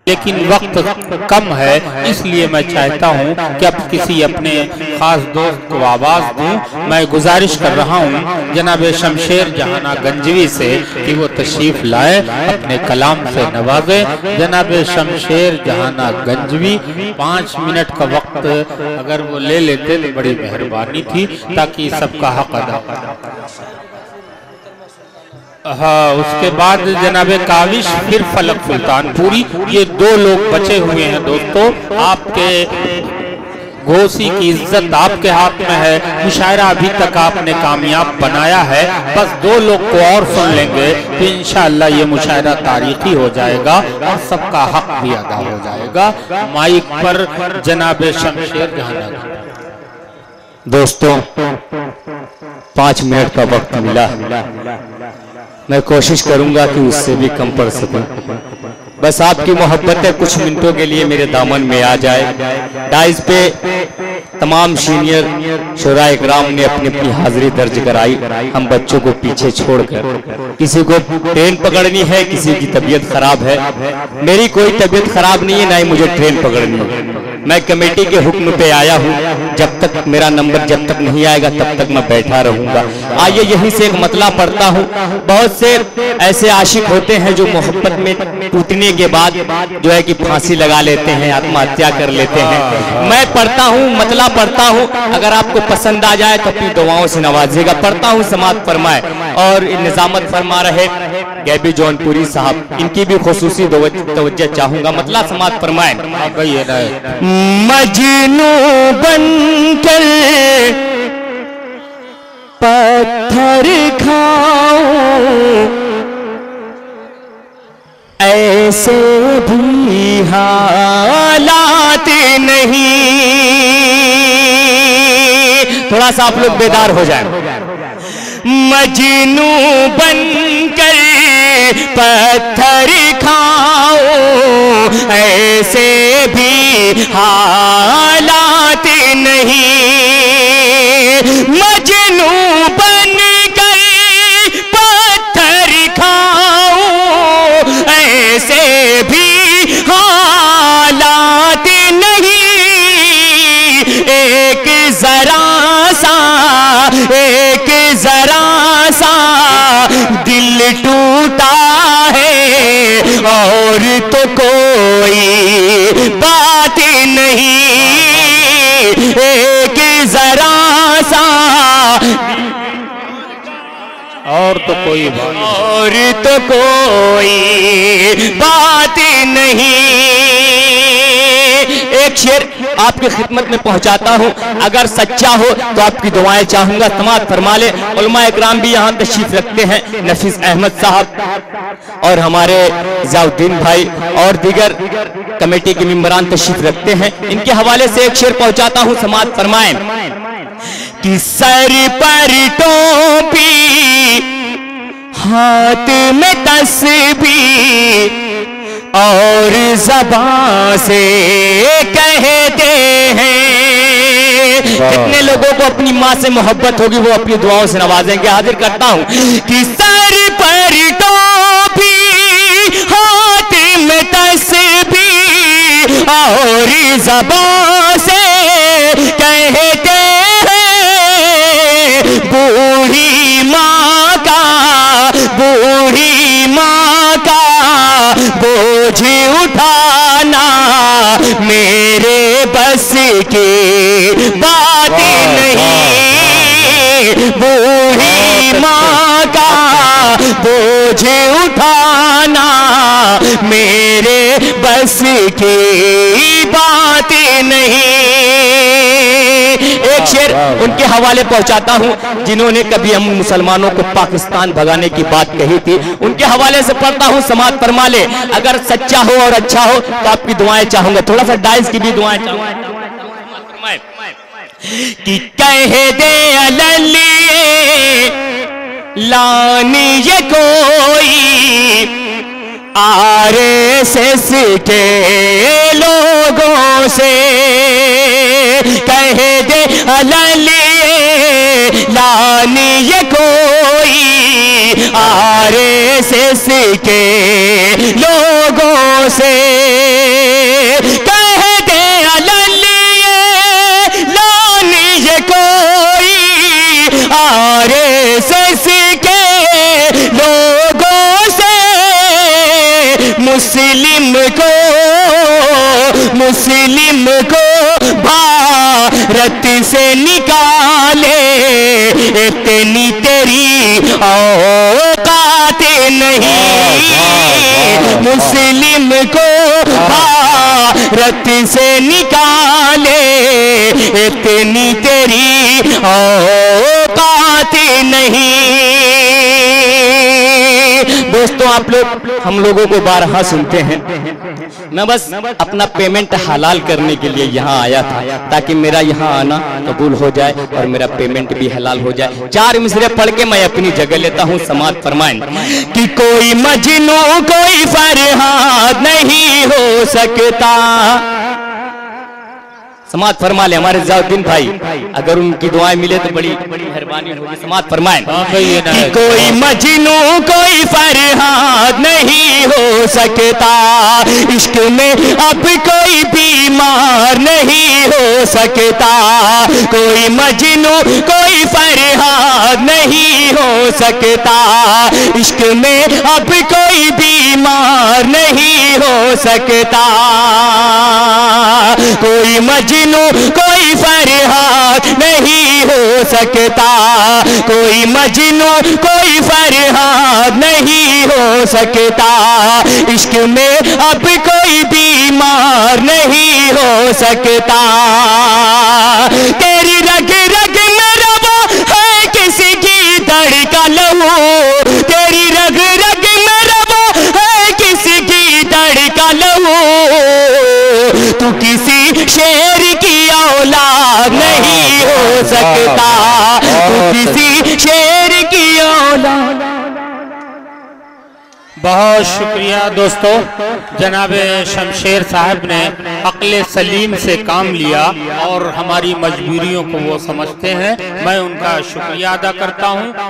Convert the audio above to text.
लेकिन वक्त कम है, इसलिए मैं चाहता हूं कि अब किसी अपने खास दोस्त को आवाज़ दूं। मैं गुजारिश कर रहा हूं जनाब शमशेर जहाना गंजवी से कि वो तशरीफ़ लाए, अपने कलाम से नवाजे। जनाब शमशेर जहाना गंजवी 5 मिनट का वक्त अगर वो ले लेते तो बड़ी मेहरबानी थी, ताकि सबका हक अदा। हाँ, उसके बाद जनाबे काविश, फिर फलक सुल्तानपुरी। ये 2 लोग बचे हुए हैं दोस्तों। आपके घोसी की इज्जत आपके हाथ में है। मुशायरा अभी तक आपने कामयाब बनाया है, बस 2 लोग को और सुन लेंगे तो इंशाअल्लाह ये मुशायरा तारीखी हो जाएगा और सबका हक भी अदा हो जाएगा। माइक पर जनाबे शमशेर जहाना। दोस्तों 5 मिनट का वक्त मिला, मैं कोशिश करूंगा कि उससे भी कम पड़ सकूं। बस आपकी मोहब्बतें कुछ मिनटों के लिए मेरे दामन में आ जाए। डाइस पे तमाम सीनियर शुराए इकराम ने अपनी अपनी हाजिरी दर्ज कराई। हम बच्चों को पीछे छोड़कर, किसी को ट्रेन पकड़नी है, किसी की तबीयत खराब है। मेरी कोई तबीयत खराब नहीं है, ना ही मुझे ट्रेन पकड़नी है। मैं कमेटी के हुक्म पे आया हूँ। जब तक मेरा नंबर जब तक नहीं आएगा तब तक मैं बैठा रहूंगा। आइए यहीं से एक मतला पढ़ता हूँ। बहुत से ऐसे आशिक होते हैं जो मोहब्बत में टूटने के बाद जो है कि फांसी लगा लेते हैं, आत्महत्या कर लेते हैं। मैं पढ़ता हूँ, मतला पढ़ता हूँ। अगर आपको पसंद आ जाए तो अपनी दुआओं से नवाजिएगा। पढ़ता हूँ, समाअत फरमाए। और निजामत फरमा रहे गैबी जौनपुरी साहब, इनकी भी खुसूसी तवज्जो चाहूंगा। मतला समाअत फरमाए। मजनू बनकर पत्थर खाऊं, ऐसे भी हालात नहीं। थोड़ा सा आप लोग बेदार हो जाए। मजनू बनकर पत्थर खाओ, ऐसे भी हालात नहीं। मजनू बनकर पत्थर खाओ, ऐसे भी हालात नहीं। एक जरा सा दिल टूटा है और तो कोई बात नहीं। एक जरा सा और तो कोई बात नहीं। एक शेर आपकी खिदमत में पहुंचाता हूं, अगर सच्चा हो तो आपकी दुआएं चाहूंगा। समाअत फरमा ले। उलमा इकराम भी यहाँ तशरीफ रखते हैं, नफीस अहमद साहब और हमारे ज़ियाउद्दीन भाई और दीगर कमेटी के मेंबरान तशरीफ रखते हैं। इनके हवाले से एक शेर पहुंचाता हूं, समाअत फरमाएं। कि सर पर टोपी, हाथ में तस्बीह और ज़बान से कहते हैं। कितने लोगों को अपनी माँ से मोहब्बत होगी, वो अपनी दुआओं से नवाजेंगे। हाजिर करता हूँ कि सर पर टोपी, हाथ में तस्बीह और ज़बान से कहते हैं। बूढ़ी माँ का बोझ उठाना मेरे बस की बात नहीं। बूढ़ी माँ का बोझ उठाना मेरे बस की बात नहीं। एक शेर उनके हवाले पहुंचाता हूं जिन्होंने कभी हम मुसलमानों को पाकिस्तान भगाने की बात कही थी। उनके हवाले से पढ़ता हूं, समाअत फरमा ले। अगर सच्चा हो और अच्छा हो तो आपकी दुआएं चाहूंगा। थोड़ा सा डाइस की भी दुआएं चाहूंगा कि कह दे अल्लाह लानी ये कोई आरएसएस के लोगों से। कह दे लानी ये कोई आरएसएस के लोगों से। मुस्लिम को भारत से निकाले, इतनी तेरी औकात नहीं। मुस्लिम को भारत से निकाले, इतनी तेरी औकात नहीं। दोस्तों, आप लोग हम लोगों को बारहा सुनते हैं। मैं बस अपना पेमेंट हलाल करने के लिए यहाँ आया था, ताकि मेरा यहाँ आना कबूल हो जाए और मेरा पेमेंट भी हलाल हो जाए। 4 मिसरे पढ़ के मैं अपनी जगह लेता हूँ। समात फरमाएं कि कोई मजनू कोई फरहाद नहीं हो सकता। समात फरमा ले हमारे ज़ियाउद्दीन भाई, अगर उनकी दुआएं मिले तो बड़ी मेहरबानी होगी। समात फरमाएं कि कोई मजनू कोई फरहाद नहीं हो सकता, इश्क में अब कोई बीमार नहीं हो सकता। कोई मजनू कोई फरहाद नहीं हो सकता, इश्क में अब कोई बीमार नहीं हो सकता। कोई मजनू कोई फरहाद नहीं हो सकता, कोई मजनू कोई फरहाद नहीं हो सकता। इश्क में अब कोई बीमार नहीं हो सकता। तेरी रग रग में रवा है किसी की धड़का लहू, तेरी रग रग में रवा है किसी की धड़का लहू। तू किसी शेर की औलाद नहीं हो सकता, तू किसी शेर की औलाद। बहुत शुक्रिया दोस्तों, जनाबे शमशेर साहब ने अक्ल सलीम से काम लिया और हमारी मजबूरियों को वो समझते हैं। मैं उनका शुक्रिया अदा करता हूँ।